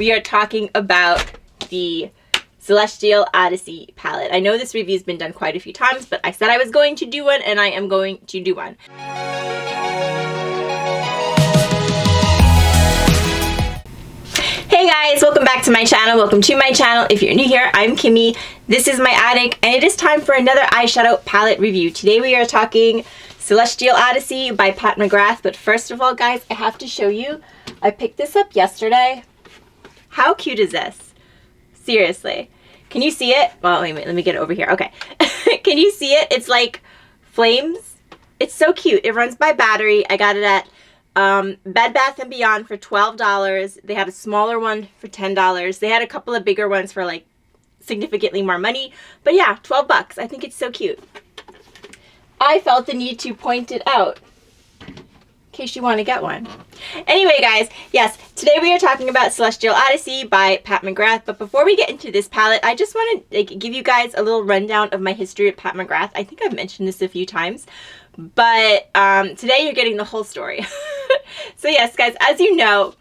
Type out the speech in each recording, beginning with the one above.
we are talking about the Celestial Odyssey palette. I know this review's been done quite a few times, but I said I was going to do one, and I am going to do one. Hey guys, welcome back to my channel. Welcome to my channel. If you're new here, I'm Kimmie. This is my attic, and it is time for another eyeshadow palette review. Today we are talking Celestial Odyssey by Pat McGrath. But first of all, guys, I have to show you. I picked this up yesterday. How cute is this? Seriously. Can you see it? Well, wait a minute. Let me get it over here. Okay. Can you see it? It's like flames. It's so cute. It runs by battery. I got it at Bed Bath & Beyond for $12. They had a smaller one for $10. They had a couple of bigger ones for like significantly more money. But yeah, 12 bucks. I think it's so cute. I felt the need to point it out in case you want to get one. Anyway, guys, yes, today we are talking about Celestial Odyssey by Pat McGrath. But before we get into this palette, I just want to give you guys a little rundown of my history with Pat McGrath. I think I've mentioned this a few times, but today you're getting the whole story. So yes, guys, as you know,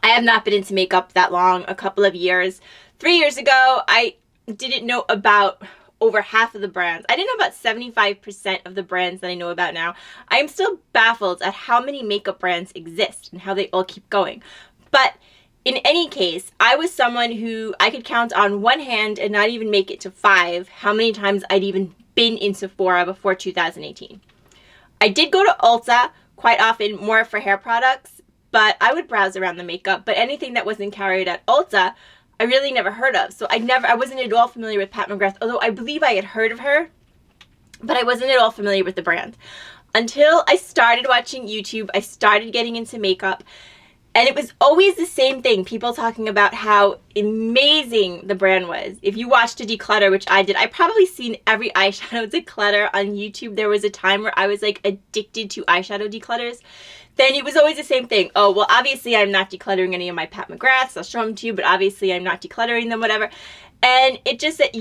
I have not been into makeup that long, a couple of years. 3 years ago, I didn't know about over half of the brands. I didn't know about 75% of the brands that I know about now. I am still baffled at how many makeup brands exist and how they all keep going. But in any case, I was someone who I could count on one hand and not even make it to 5 how many times I'd even been in Sephora before 2018. I did go to Ulta quite often, more for hair products, but I would browse around the makeup. But anything that wasn't carried at Ulta, I really never heard of. So I wasn't at all familiar with Pat McGrath, although I believe I had heard of her, but I wasn't at all familiar with the brand. Until I started watching YouTube, I started getting into makeup, and it was always the same thing. People talking about how amazing the brand was. If you watched a declutter, which I did, I probably seen every eyeshadow declutter on YouTube. There was a time where I was like addicted to eyeshadow declutters. Then it was always the same thing. Oh, well, obviously I'm not decluttering any of my Pat McGraths. I'll show them to you, but obviously I'm not decluttering them, whatever. And it just that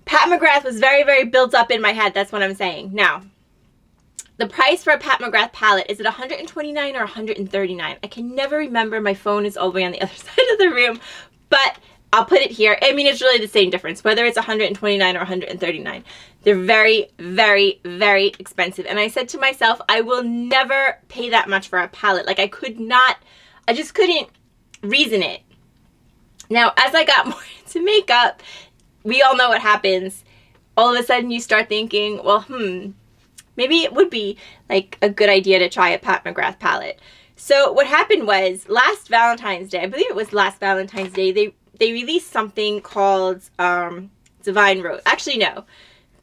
Pat McGrath was very, very built up in my head. That's what I'm saying. Now, the price for a Pat McGrath palette, is it $129 or $139? I can never remember. My phone is all the way on the other side of the room, but I'll put it here. I mean, it's really the same difference, whether it's $129 or $139. They're very, very, very expensive. And I said to myself, I will never pay that much for a palette. Like, I just couldn't reason it. Now, as I got more into makeup, we all know what happens. All of a sudden you start thinking, well, maybe it would be like a good idea to try a Pat McGrath palette. So what happened was last Valentine's Day, I believe it was last Valentine's Day, they released something called Divine Rose. Actually, no.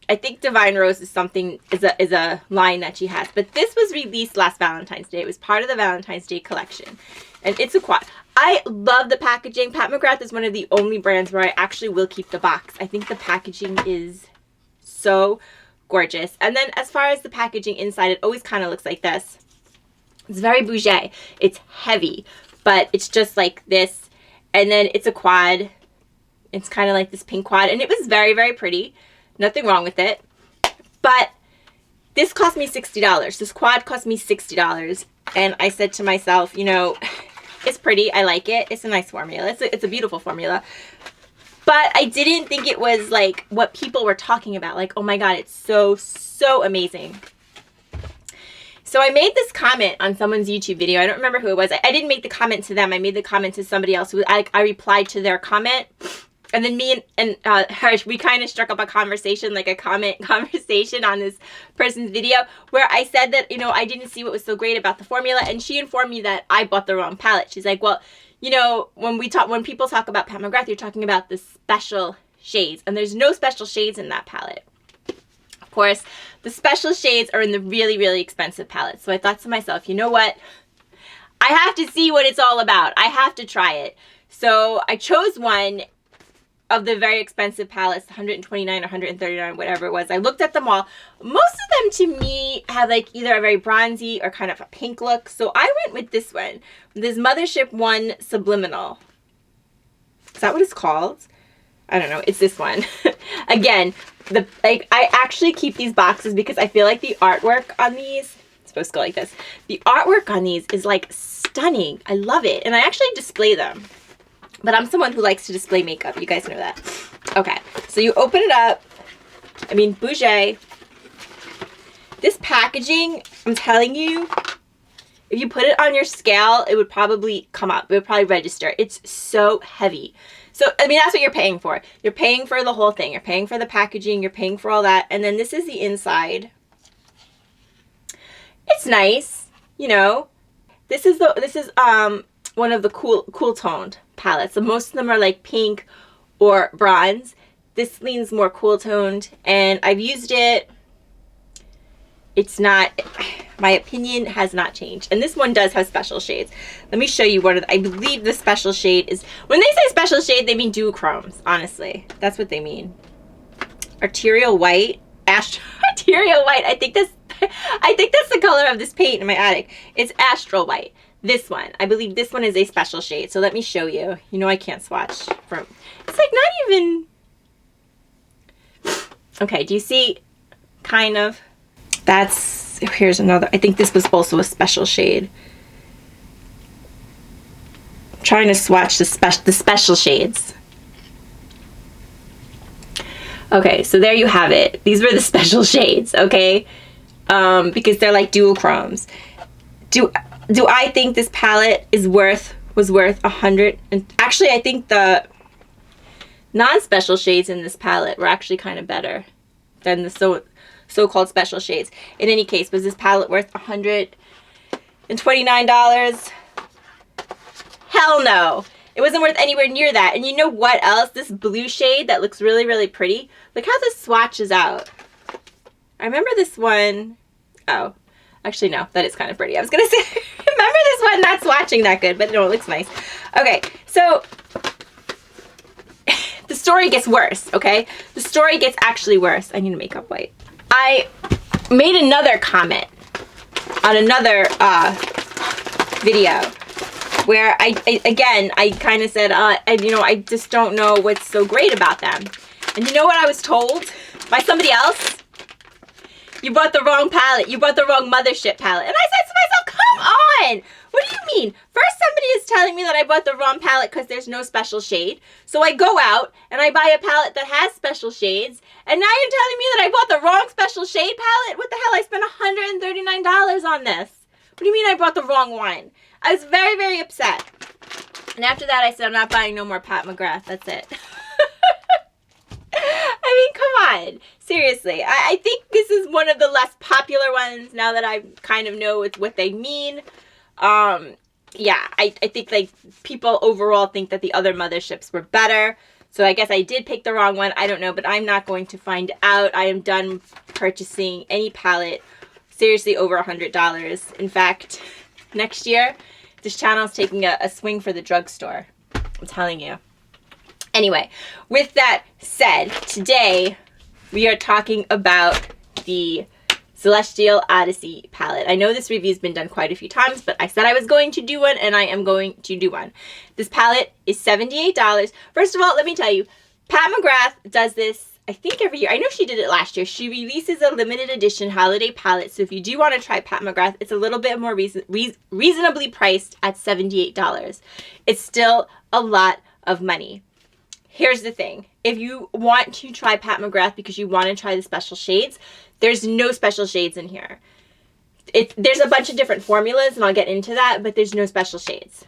I think Divine Rose is a line that she has. But this was released last Valentine's Day. It was part of the Valentine's Day collection. And it's a quad. I love the packaging. Pat McGrath is one of the only brands where I actually will keep the box. I think the packaging is so gorgeous. And then as far as the packaging inside, it always kind of looks like this. It's very bougie. It's heavy, but it's just like this. And then it's a quad. It's kind of like this pink quad. And it was very, very pretty. Nothing wrong with it. But this cost me $60. This quad cost me $60. And I said to myself, you know, it's pretty. I like it. It's a nice formula. It's a beautiful formula. But I didn't think it was like what people were talking about. Like, oh my God, it's so, so amazing. So I made this comment on someone's YouTube video. I don't remember who it was. I didn't make the comment to them. I made the comment to somebody else. I replied to their comment. And then me and Harsh, we kind of struck up a conversation, like a comment conversation on this person's video where I said that, you know, I didn't see what was so great about the formula. And she informed me that I bought the wrong palette. She's like, well, you know, when people talk about Pat McGrath, you're talking about the special shades. And there's no special shades in that palette. Of course, the special shades are in the really, really expensive palette. So I thought to myself, you know what? I have to see what it's all about. I have to try it. So I chose one of the very expensive palettes, $129 or $139, whatever it was. I looked at them all. Most of them to me have like either a very bronzy or kind of a pink look. So I went with this one. This Mothership One Subliminal. Is that what it's called? I don't know. It's this one. Again, I actually keep these boxes because I feel like the artwork on these is supposed to go like this. The artwork on these is like stunning. I love it. And I actually display them. But I'm someone who likes to display makeup. You guys know that. Okay, so you open it up. I mean, bougie. This packaging, I'm telling you, if you put it on your scale, it would probably come up. It would probably register. It's so heavy. So, I mean, that's what you're paying for. You're paying for the whole thing. You're paying for the packaging. You're paying for all that. And then this is the inside. It's nice, you know. This is one of the cool toned palettes. So most of them are like pink or bronze. This leans more cool toned, and I've used it. It's not, my opinion has not changed. And this one does have special shades. Let me show you one of the, I believe the special shade is, when they say special shade, they mean duochromes, honestly. That's what they mean. Arterial white, arterial white. I think that's the color of this paint in my attic. It's astral white. This one, I believe this one is a special shade. So let me show you. You know I can't swatch from, it's like not even, okay, do you see, kind of? That's, here's another, I think this was also a special shade. I'm trying to swatch the special shades. Okay, so there you have it. These were the special shades, okay? Because they're like duochromes. Do I think this palette was worth $100? And actually, I think the non-special shades in this palette were actually kind of better than the so-called special shades. In any case, was this palette worth $129? Hell no. It wasn't worth anywhere near that. And you know what else? This blue shade that looks really, really pretty. Look how this swatches out. I remember this one. Oh, actually no, that is kind of pretty. I was gonna say, remember this one not swatching that good, but no, it looks nice. Okay, so the story gets worse, okay? The story gets actually worse. I need to make up white. I made another comment on another video where I kind of said, I just don't know what's so great about them. And you know what I was told by somebody else? You bought the wrong palette. You bought the wrong mothership palette. And I said to myself, come on. What do you mean? First, somebody is telling me that I bought the wrong palette because there's no special shade. So I go out and I buy a palette that has special shades. And now you're telling me that I bought the wrong special shade palette? What the hell? I spent $139 on this. What do you mean I bought the wrong one? I was very, very upset. And after that, I said, I'm not buying no more Pat McGrath. That's it. I mean, come on. Seriously. I think this is one of the less popular ones now that I kind of know what they mean. Yeah, I think like people overall think that the other motherships were better. So I guess I did pick the wrong one. I don't know, but I'm not going to find out. I am done purchasing any palette seriously over $100. In fact, next year, this channel is taking a swing for the drugstore. I'm telling you. Anyway, with that said, today we are talking about the Celestial Odyssey palette. I know this review's been done quite a few times, but I said I was going to do one, and I am going to do one. This palette is $78. First of all, let me tell you, Pat McGrath does this, I think, every year. I know she did it last year. She releases a limited edition holiday palette, so if you do want to try Pat McGrath, it's a little bit more reasonably priced at $78. It's still a lot of money. Here's the thing. If you want to try Pat McGrath because you want to try the special shades, there's no special shades in here. There's a bunch of different formulas, and I'll get into that, but there's no special shades.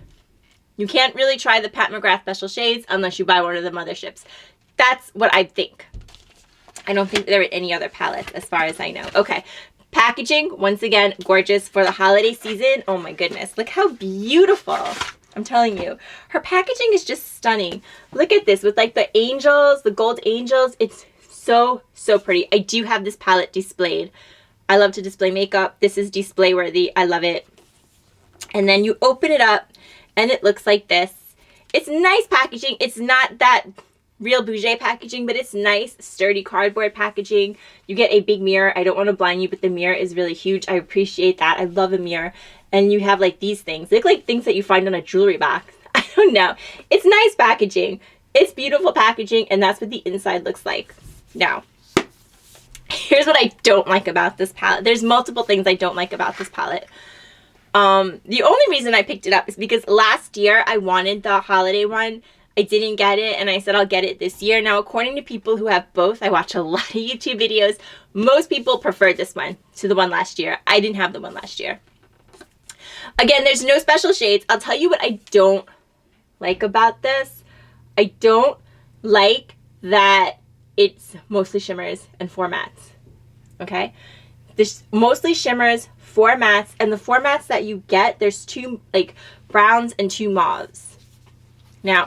You can't really try the Pat McGrath special shades unless you buy one of the motherships. That's what I think. I don't think there are any other palettes as far as I know. Okay. Packaging, once again, gorgeous for the holiday season. Oh my goodness. Look how beautiful. I'm telling you, her packaging is just stunning. Look at this with like the angels, the gold angels. It's so, so pretty. I do have this palette displayed. I love to display makeup. This is display worthy. I love it. And then you open it up and it looks like this. It's nice packaging. It's not that real bougie packaging, but it's nice, sturdy cardboard packaging. You get a big mirror. I don't want to blind you, but the mirror is really huge. I appreciate that. I love a mirror. And you have like these things. They look like things that you find on a jewelry box. I don't know. It's nice packaging. It's beautiful packaging, and that's what the inside looks like. Now, Here's what I don't like about this palette. There's multiple things I don't like about this palette. The only reason I picked it up is because last year I wanted the holiday one. I didn't get it, and I said I'll get it this year. Now, according to people who have both, I watch a lot of YouTube videos, most people preferred this one to the one last year. I didn't have the one last year. Again, there's no special shades. I'll tell you what I don't like about this. I don't like that it's mostly shimmers and 4 mattes. Okay? There's mostly shimmers, 4 mattes, and the 4 mattes that you get, there's 2 like browns and 2 mauves. Now,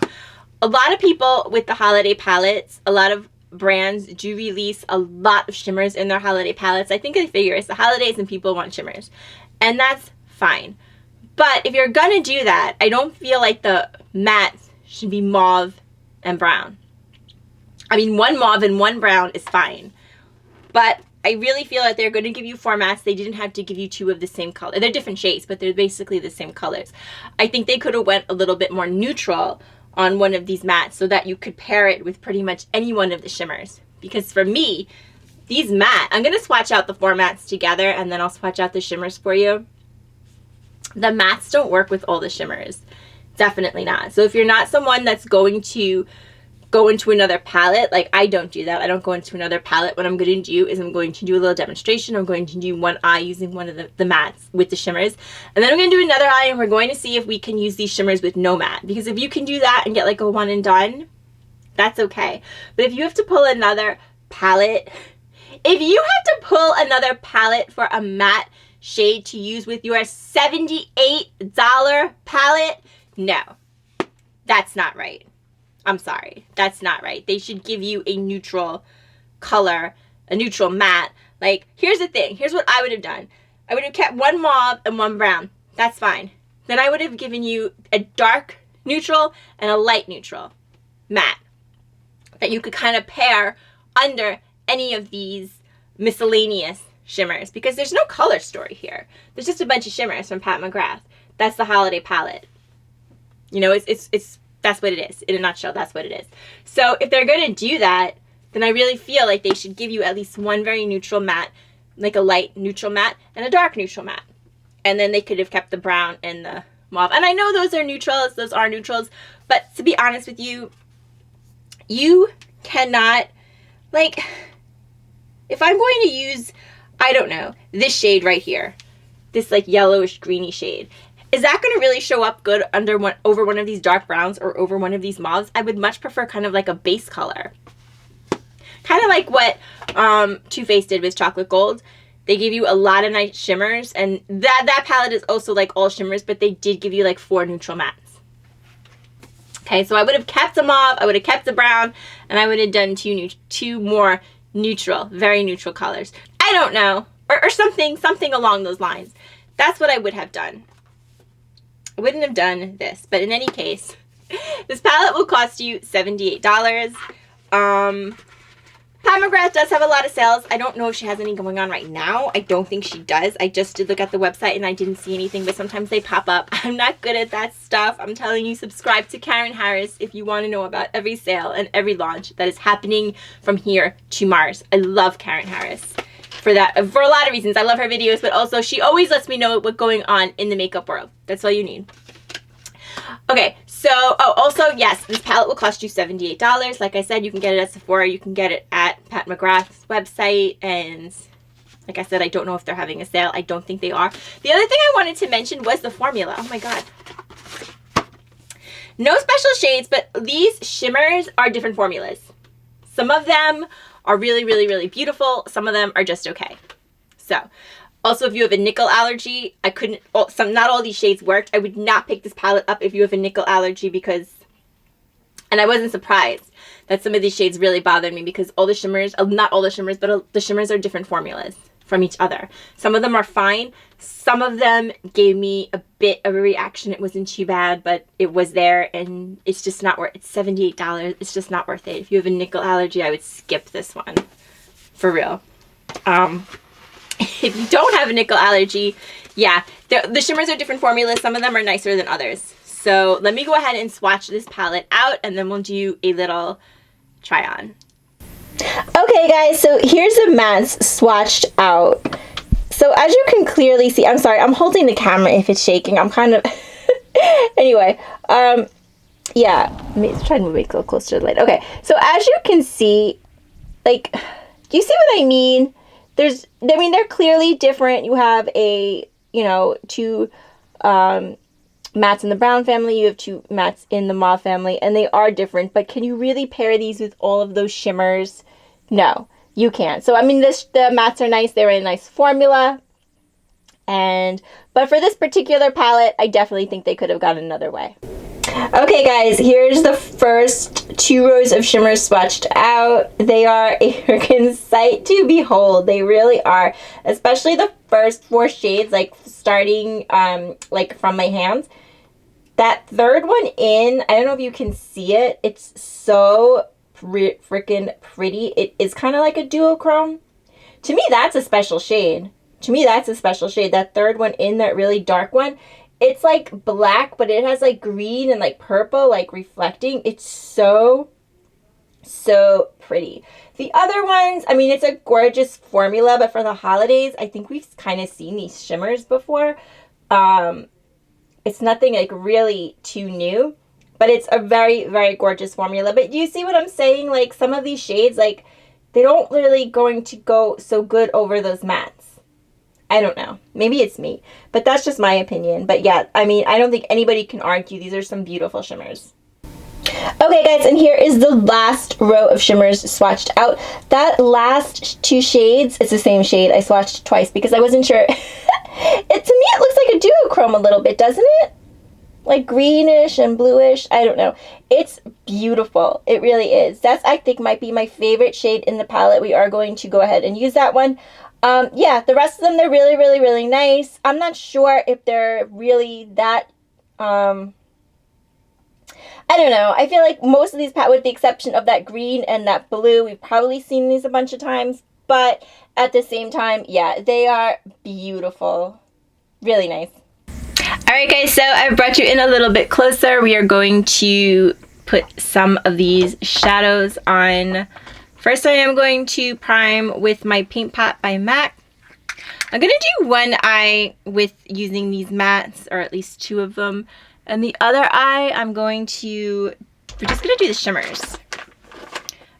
a lot of people with the holiday palettes, a lot of brands do release a lot of shimmers in their holiday palettes. I think they figure it's the holidays and people want shimmers. And that's fine. But if you're going to do that, I don't feel like the mattes should be mauve and brown. I mean, 1 mauve and 1 brown is fine. But I really feel that they're going to give you 4 mattes. They didn't have to give you 2 of the same color. They're different shades, but they're basically the same colors. I think they could have went a little bit more neutral on one of these mattes so that you could pair it with pretty much any one of the shimmers. Because for me, these matte, I'm going to swatch out the 4 mattes together and then I'll swatch out the shimmers for you. The mattes don't work with all the shimmers. Definitely not. So if you're not someone that's going to go into another palette, like I don't do that. I don't go into another palette. What I'm going to do is I'm going to do a little demonstration. I'm going to do one eye using one of the mattes with the shimmers. And then I'm going to do another eye and we're going to see if we can use these shimmers with no matte. Because if you can do that and get like a one and done, that's okay. But if you have to pull another palette, for a matte shade to use with your $78 palette, no, that's not right. I'm sorry, that's not right. They should give you a neutral color, a neutral matte. Like, here's the thing. Here's what I would have done. I would have kept 1 mauve and 1 brown. That's fine. Then I would have given you a dark neutral and a light neutral matte that you could kind of pair under any of these miscellaneous shimmers, because there's no color story here. There's just a bunch of shimmers from Pat McGrath. That's the holiday palette. You know, it's that's what it is. In a nutshell, that's what it is. So if they're going to do that, then I really feel like they should give you at least 1 very neutral matte, like a light neutral matte and a dark neutral matte. And then they could have kept the brown and the mauve. And I know those are neutrals, but to be honest with you, you cannot, like, if I'm going to use, I don't know, this shade right here, this like yellowish greeny shade, is that going to really show up good over one of these dark browns or over one of these mauves? I would much prefer kind of like a base color. Kind of like what Too Faced did with Chocolate Gold. They gave you a lot of nice shimmers, and that palette is also like all shimmers, but they did give you like 4 neutral mattes. Okay, so I would have kept the mauve, I would have kept the brown, and I would have done 2 more neutral, very neutral colors. I don't know, or something along those lines. That's what I would have done. I wouldn't have done this, but in any case, this palette will cost you $78. Pat McGrath does have a lot of sales. I don't know if she has any going on right now. I don't think she does. I just did look at the website and I didn't see anything, but sometimes they pop up. I'm not good at that stuff. I'm telling you, subscribe to Karen Harris if you want to know about every sale and every launch that is happening from here to Mars. I love Karen Harris for that, for a lot of reasons. I love her videos, but also she always lets me know what's going on in the makeup world. That's all you need. Okay, so, also, yes, this palette will cost you $78. Like I said, you can get it at Sephora. You can get it at Pat McGrath's website. And like I said, I don't know if they're having a sale. I don't think they are. The other thing I wanted to mention was the formula. Oh, my God. No special shades, but these shimmers are different formulas. Some of them are really, really, really beautiful. Some of them are just okay. So, also, if you have a nickel allergy, not all these shades worked. I would not pick this palette up if you have a nickel allergy because, and I wasn't surprised that some of these shades really bothered me because all the shimmers, not all the shimmers, but the shimmers are different formulas from each other. Some of them are fine. Some of them gave me a bit of a reaction. It wasn't too bad, but it was there and it's just not worth it. It's $78. It's just not worth it. If you have a nickel allergy, I would skip this one. For real. If you don't have a nickel allergy, yeah, the shimmers are different formulas. Some of them are nicer than others. So let me go ahead and swatch this palette out and then we'll do a little try on. Okay guys, so here's the mattes swatched out. So as you can clearly see, I'm sorry, I'm holding the camera if it's shaking. I'm kind of, anyway, yeah, let me try to move it a little closer to the light. Okay, so as you can see, like, do you see what I mean? They're clearly different. You have a, you know, two mattes in the brown family, you have two mattes in the mauve family, and they are different, but can you really pair these with all of those shimmers? No, you can't. So I mean, the mattes are nice, they're a nice formula, but for this particular palette, I definitely think they could have gone another way. Okay guys, here's the first 2 rows of shimmers swatched out. They are a freaking sight to behold. They really are, especially the first 4 shades, like starting like from my hands. That third one in, I don't know if you can see it, it's so freaking pretty. It is kind of like a duochrome. To me, that's a special shade. That third one in, that really dark one, it's like black, but it has like green and like purple, like reflecting. It's so pretty. The other ones, I mean, it's a gorgeous formula, but for the holidays, I think we've kind of seen these shimmers before. It's nothing like really too new, but it's a very gorgeous formula. But do you see what I'm saying? Like some of these shades, like they don't really going to go so good over those mattes. I don't know. Maybe it's me, but that's just my opinion. But yeah, I mean, I don't think anybody can argue. These are some beautiful shimmers. Okay guys, and here is the last row of shimmers swatched out. That last 2 shades, it's the same shade. I swatched twice because I wasn't sure. To me, it looks like a duochrome a little bit, doesn't it? Like greenish and bluish. I don't know. It's beautiful. It really is. That's, I think, might be my favorite shade in the palette. We are going to go ahead and use that one. Yeah, the rest of them, they're really nice. I'm not sure if they're really that, I don't know. I feel like most of these, with the exception of that green and that blue, we've probably seen these a bunch of times. But at the same time, yeah, they are beautiful. Really nice. Alright guys, so I've brought you in a little bit closer. We are going to put some of these shadows on. First, I am going to prime with my Paint Pot by MAC. I'm going to do one eye with using these mattes, or at least 2 of them. And the other eye, we're just going to do the shimmers.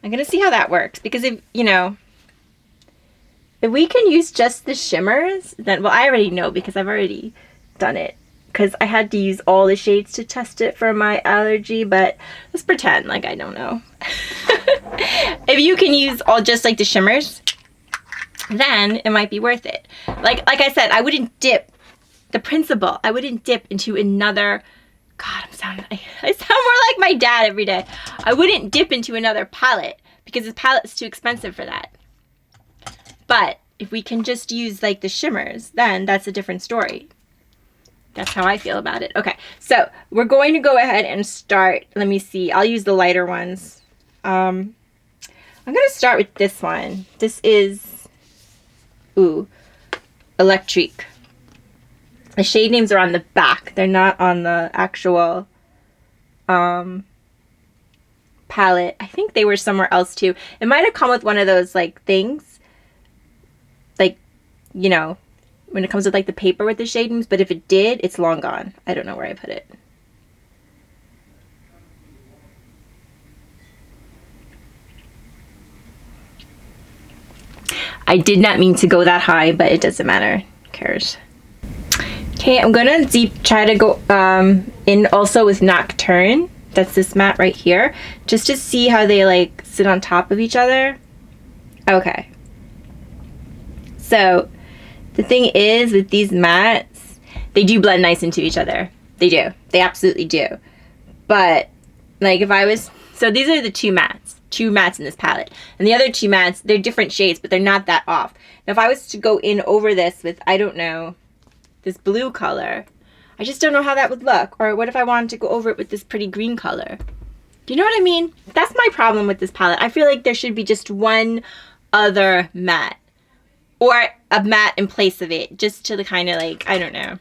I'm going to see how that works. Because if, you know, if we can use just the shimmers, then, well, I already know because I've already done it. Because I had to use all the shades to test it for my allergy, but let's pretend like I don't know. If you can use just like the shimmers, then it might be worth it. Like I said, I wouldn't dip. The principle, I wouldn't dip into another. God, I sound more like my dad every day. I wouldn't dip into another palette because this palette is too expensive for that. But if we can just use like the shimmers, then that's a different story. That's how I feel about it. Okay, so we're going to go ahead and start. Let me see. I'll use the lighter ones. I'm going to start with this one. This is, Electric. The shade names are on the back. They're not on the actual palette. I think they were somewhere else too. It might have come with one of those like things. Like, you know, when it comes with like the paper with the shade names. But if it did, it's long gone. I don't know where I put it. I did not mean to go that high, but it doesn't matter. Who cares? Okay, I'm gonna try to go in also with Nocturne. That's this matte right here, just to see how they like sit on top of each other. Okay. So the thing is with these mattes, they do blend nice into each other. They do. They absolutely do. But like if I was, so these are the two mattes in this palette, and the other 2 mattes, they're different shades, but they're not that off. Now if I was to go in over this with, I don't know, this blue color, I just don't know how that would look. Or what if I wanted to go over it with this pretty green color? Do you know what I mean? That's my problem with this palette. I feel like there should be just one other matte, or a matte in place of it, just to the kind of like, I don't know.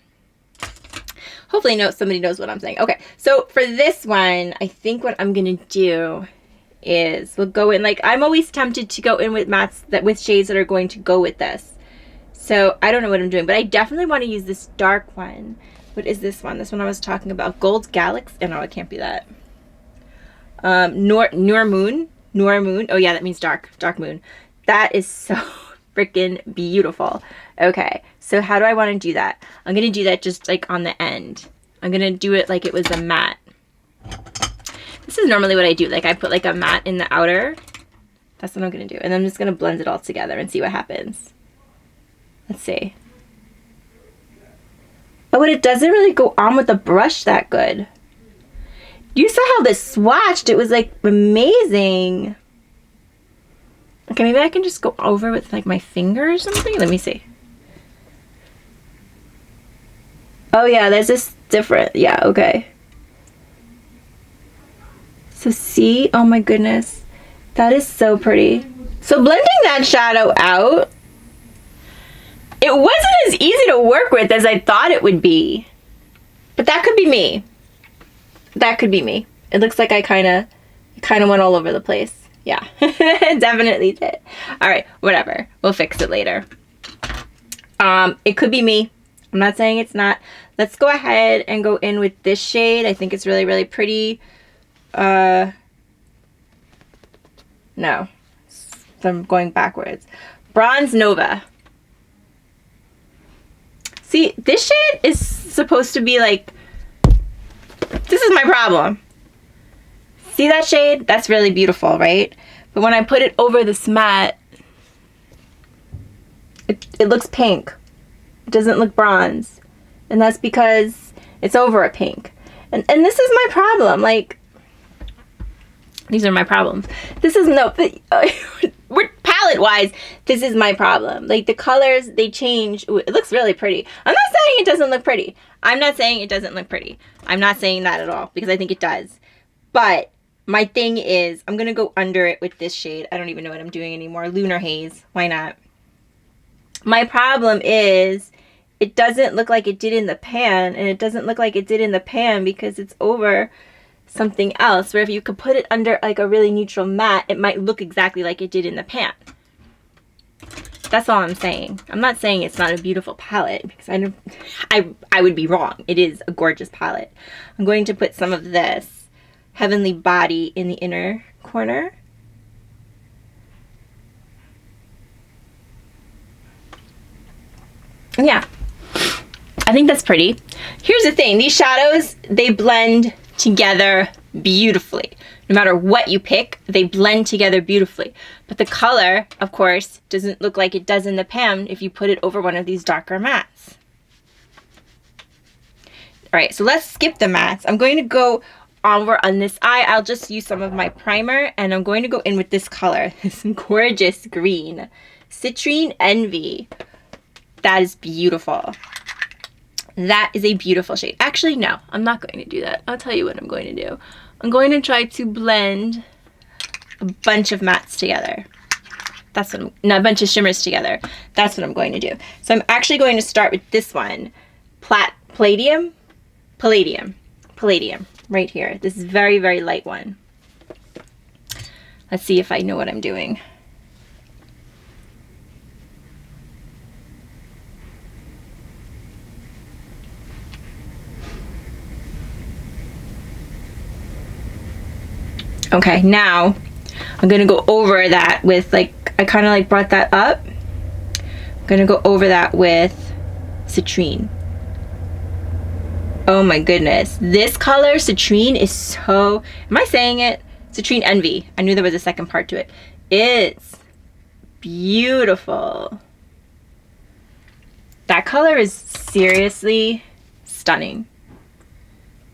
Hopefully somebody knows what I'm saying. Okay, so for this one, I think what I'm gonna do is. We'll go in, like, I'm always tempted to go in with mattes with shades that are going to go with this. So I don't know what I'm doing, but I definitely want to use this dark one. What is this one? This one I was talking about. Gold Galaxy. Oh, no, it can't be that. Noor Moon. Oh, yeah, that means dark moon. That is so freaking beautiful. Okay, so how do I want to do that? I'm going to do that just like on the end. I'm going to do it like it was a matte. This is normally what I do. Like I put like a matte in the outer. That's what I'm going to do. And I'm just going to blend it all together and see what happens. Let's see. Oh, but it doesn't really go on with the brush that good. You saw how this swatched. It was like amazing. Okay, maybe I can just go over with like my finger or something. Let me see. Oh yeah, there's this different. Yeah, okay. So see, oh my goodness. That is so pretty. So blending that shadow out, it wasn't as easy to work with as I thought it would be. But that could be me. That could be me. It looks like I kind of went all over the place. Yeah, definitely did. All right, whatever. We'll fix it later. It could be me. I'm not saying it's not. Let's go ahead and go in with this shade. I think it's really, really pretty. No. So I'm going backwards. Bronze Nova. See, this shade is supposed to be like, this is my problem. See that shade? That's really beautiful, right? But when I put it over this matte, it looks pink. It doesn't look bronze. And that's because it's over a pink. And this is my problem. Like, these are my problems. This is no, palette-wise, this is my problem. Like, the colors, they change. Ooh, it looks really pretty. I'm not saying it doesn't look pretty. I'm not saying it doesn't look pretty. I'm not saying that at all, because I think it does. But my thing is, I'm going to go under it with this shade. I don't even know what I'm doing anymore. Lunar Haze. Why not? My problem is, it doesn't look like it did in the pan, and it doesn't look like it did in the pan because it's over something else, where if you could put it under like a really neutral matte, it might look exactly like it did in the pan. That's all I'm saying. I'm not saying it's not a beautiful palette, because I would be wrong. It is a gorgeous palette. I'm going to put some of this Heavenly Body in the inner corner. Yeah, I think that's pretty. Here's the thing. These shadows, they blend together beautifully. No matter what you pick, they blend together beautifully. But the color, of course, doesn't look like it does in the pan if you put it over one of these darker mattes. All right, so let's skip the mattes. I'm going to go over on this eye. I'll just use some of my primer, and I'm going to go in with this color, this gorgeous green. Citrine Envy. That is beautiful. That is a beautiful shade. Actually, no, I'm not going to do that. I'll tell you what I'm going to do. I'm going to try to blend a bunch of mattes together. That's what no, a bunch of shimmers together. That's what I'm going to do. So I'm actually going to start with this one. Palladium, right here. This is very, very light one. Let's see if I know what I'm doing. Okay, now I'm gonna go over that with like, I kind of like brought that up. I'm gonna go over that with Citrine. Oh my goodness, this color Citrine is so, am I saying it? Citrine Envy. I knew there was a second part to it. It's beautiful. That color is seriously stunning.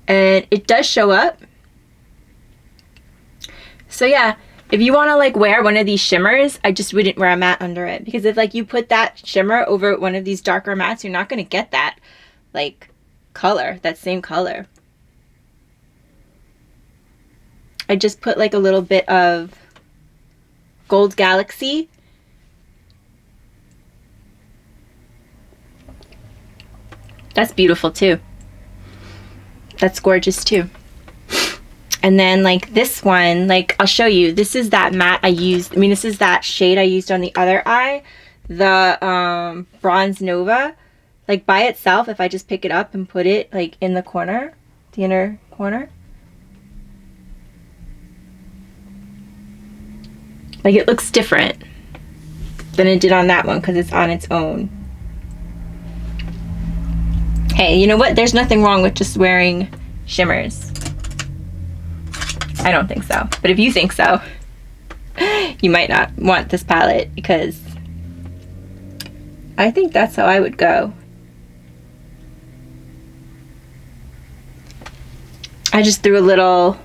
And it does show up. So yeah, if you want to like wear one of these shimmers, I just wouldn't wear a matte under it, because if like you put that shimmer over one of these darker mattes, you're not going to get that like color, that same color. I just put like a little bit of Gold Galaxy. That's beautiful too. That's gorgeous too. And then like this one, like I'll show you, this is that matte I used, this is that shade I used on the other eye, the Bronze Nova. Like by itself, if I just pick it up and put it like in the corner, the inner corner, like it looks different than it did on that one because it's on its own. Hey, you know what? There's nothing wrong with just wearing shimmers. I don't think so. But if you think so, you might not want this palette because I think that's how I would go. I just threw a little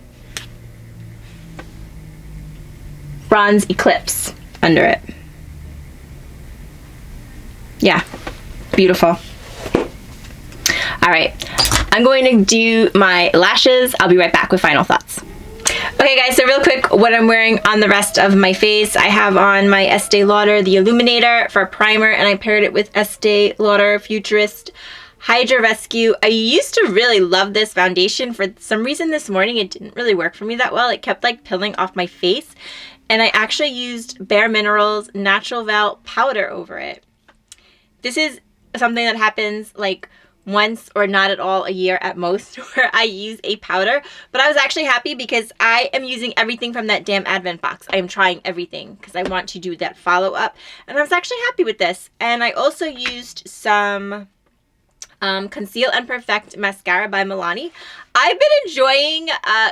Bronze Eclipse under it. Yeah, beautiful. All right, I'm going to do my lashes. I'll be right back with final thoughts. Okay guys, so real quick, what I'm wearing on the rest of my face, I have on my Estee Lauder The Illuminator for primer, and I paired it with Estee Lauder Futurist Hydra Rescue. I used to really love this foundation. For some reason this morning it didn't really work for me that well. It kept like peeling off my face, and I actually used Bare Minerals Natural Val powder over it. This is something that happens like once or not at all a year at most where I use a powder, but I was actually happy because I am using everything from that damn advent box. I am trying everything because I want to do that follow-up, and I was actually happy with this. And I also used some Conceal and Perfect mascara by Milani. I've been enjoying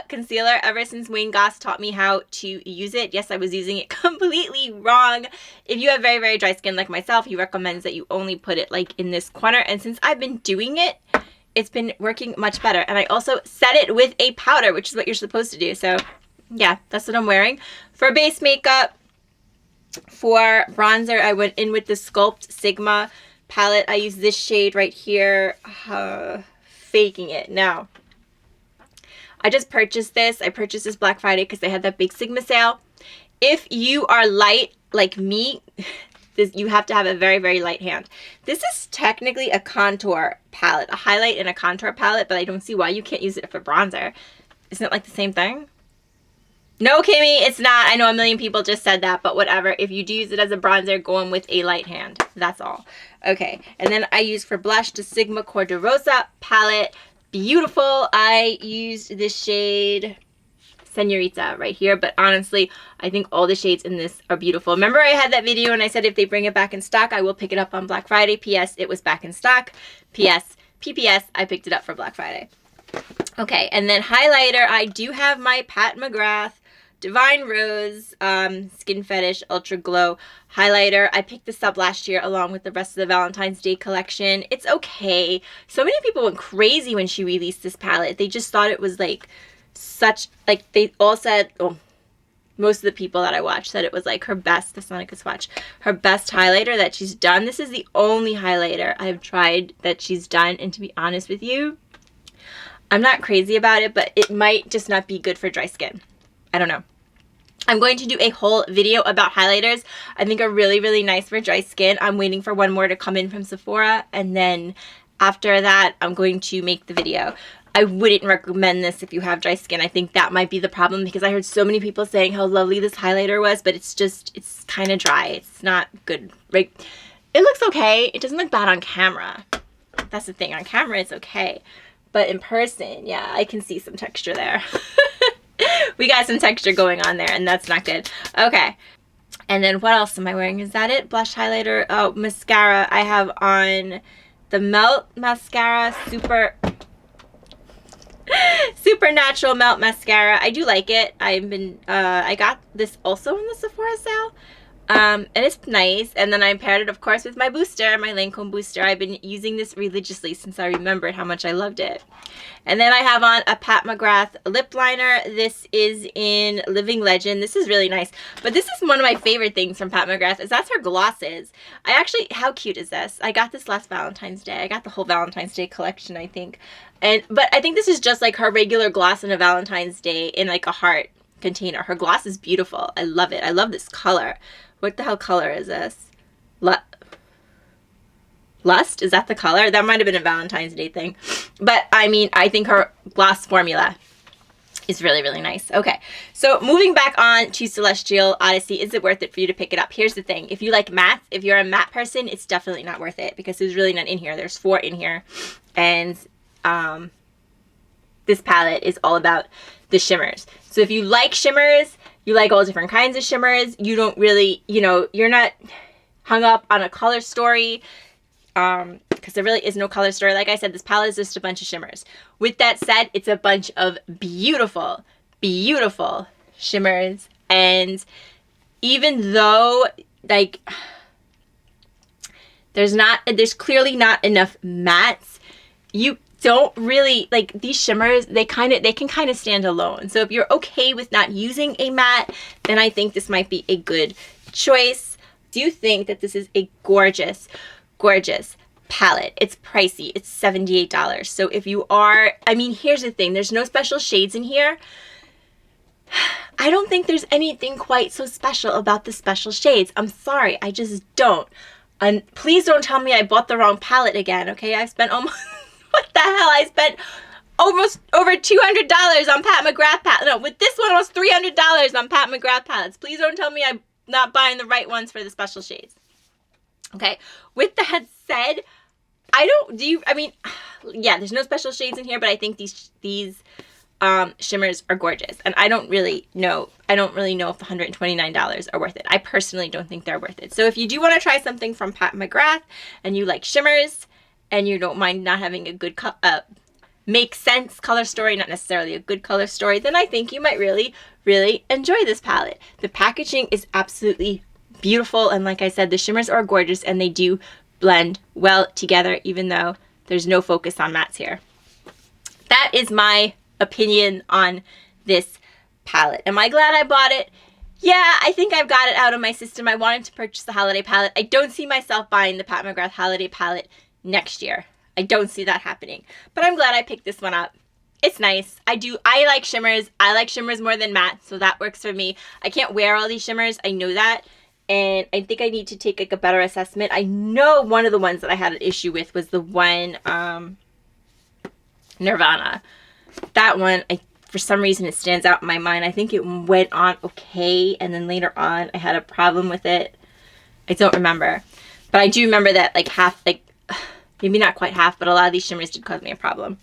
concealer ever since Wayne Goss taught me how to use it. Yes, I was using it completely wrong. If you have very, very dry skin like myself, he recommends that you only put it like in this corner. And since I've been doing it, it's been working much better. And I also set it with a powder, which is what you're supposed to do. So yeah, that's what I'm wearing. For base makeup, for bronzer, I went in with the Sculpt Sigma palette. I use this shade right here, Faking It. Now, I just purchased this. I purchased this Black Friday because they had that big Sigma sale. If you are light like me, you have to have a very, very light hand. This is technically a contour palette, a highlight and a contour palette, but I don't see why you can't use it for bronzer. Isn't it like the same thing? No, Kimmie, it's not. I know a million people just said that, but whatever. If you do use it as a bronzer, go in with a light hand. That's all. Okay, and then I use for blush the Sigma Cor de Rosa palette. Beautiful. I used this shade Senorita right here, but honestly, I think all the shades in this are beautiful. Remember I had that video and I said if they bring it back in stock, I will pick it up on Black Friday. P.S. It was back in stock. P.S. PPS. I picked it up for Black Friday. Okay, and then highlighter, I do have my Pat McGrath Divine Rose Skin Fetish Ultra Glow highlighter. I picked this up last year along with the rest of the Valentine's Day collection. It's okay. So many people went crazy when she released this palette. They just thought it was like such, like they all said, oh, most of the people that I watched said it was like her best, that's not a good swatch, her best highlighter that she's done. This is the only highlighter I've tried that she's done, and to be honest with you, I'm not crazy about it, but it might just not be good for dry skin. I don't know. I'm going to do a whole video about highlighters. I think are really, really nice for dry skin. I'm waiting for one more to come in from Sephora, and then after that, I'm going to make the video. I wouldn't recommend this if you have dry skin. I think that might be the problem because I heard so many people saying how lovely this highlighter was, but it's just, it's kind of dry. It's not good. Right? It looks okay. It doesn't look bad on camera. That's the thing. On camera, it's okay. But in person, yeah, I can see some texture there. We got some texture going on there, and that's not good. Okay. And then what else am I wearing? Is that it? Blush, highlighter. Oh, mascara. I have on the Melt Mascara Supernatural Melt Mascara. I do like it. I got this also in the Sephora sale. And it's nice. And then I paired it, of course, with my booster, my Lancome booster. I've been using this religiously since I remembered how much I loved it. And then I have on a Pat McGrath lip liner. This is in Living Legend. This is really nice. But this is one of my favorite things from Pat McGrath, is that's her glosses. I actually, how cute is this? I got this last Valentine's Day. I got the whole Valentine's Day collection, I think. But I think this is just like her regular gloss in a Valentine's Day in like a heart container. Her gloss is beautiful. I love it. I love this color. What the hell color is this? Lust? Is that the color? That might have been a Valentine's Day thing. But, I mean, I think her gloss formula is really, really nice. Okay, so moving back on to Celestial Odyssey, is it worth it for you to pick it up? Here's the thing. If you like matte, if you're a matte person, it's definitely not worth it because there's really none in here. There's 4 in here. And this palette is all about the shimmers. So if you like shimmers, you like all different kinds of shimmers, you don't really, you know, you're not hung up on a color story, because there really is no color story. Like I said, this palette is just a bunch of shimmers. With that said, it's a bunch of beautiful, beautiful shimmers. And even though, like, there's clearly not enough mattes, you don't really, like, these shimmers, they can kind of stand alone. So if you're okay with not using a matte, then I think this might be a good choice. Do you think that this is a gorgeous, gorgeous palette? It's pricey. It's $78. So if you are, I mean, here's the thing. There's no special shades in here. I don't think there's anything quite so special about the special shades. I'm sorry. I just don't. And please don't tell me I bought the wrong palette again, okay? I spent almost, what the hell? I spent almost over $200 on Pat McGrath palette. No, with this one, almost $300 on Pat McGrath palettes. Please don't tell me I'm not buying the right ones for the special shades. Okay, with that said, yeah, there's no special shades in here, but I think these shimmers are gorgeous. And I don't really know if the $129 are worth it. I personally don't think they're worth it. So if you do want to try something from Pat McGrath and you like shimmers and you don't mind not having a good make sense color story, not necessarily a good color story, then I think you might really, really enjoy this palette. The packaging is absolutely beautiful, and like I said, the shimmers are gorgeous and they do blend well together, even though there's no focus on mattes here. That is my opinion on this palette. Am I glad I bought it? Yeah, I think I've got it out of my system. I wanted to purchase the holiday palette. I don't see myself buying the Pat McGrath holiday palette next year. I don't see that happening. But I'm glad I picked this one up. It's nice. I like shimmers. I like shimmers more than matte, so that works for me. I can't wear all these shimmers. I know that. And I think I need to take like a better assessment. I know one of the ones that I had an issue with was the one Nirvana. That one, for some reason, it stands out in my mind. I think it went on okay, and then later on, I had a problem with it. I don't remember. But I do remember that maybe not quite half, but a lot of these shimmers did cause me a problem.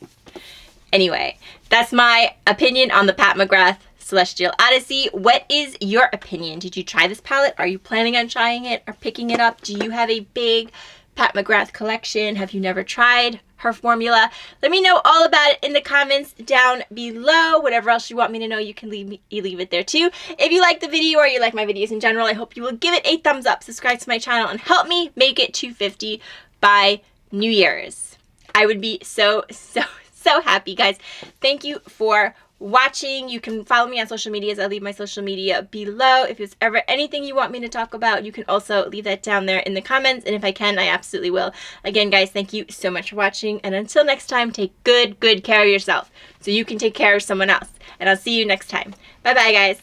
Anyway, that's my opinion on the Pat McGrath Celestial Odyssey. What is your opinion? Did you try this palette? Are you planning on trying it or picking it up? Do you have a big Pat McGrath collection? Have you never tried her formula? Let me know all about it in the comments down below. Whatever else you want me to know, you can leave it there too. If you like the video or you like my videos in general, I hope you will give it a thumbs up, subscribe to my channel, and help me make it 250 by New Year's. I would be so, so, so happy, guys. Thank you for watching. You can follow me on social medias. I'll leave my social media below. If there's ever anything you want me to talk about, you can also leave that down there in the comments, and if I can, I absolutely will. Again, guys, thank you so much for watching, and until next time, take good care of yourself so you can take care of someone else, and I'll see you next time. Bye-bye, guys.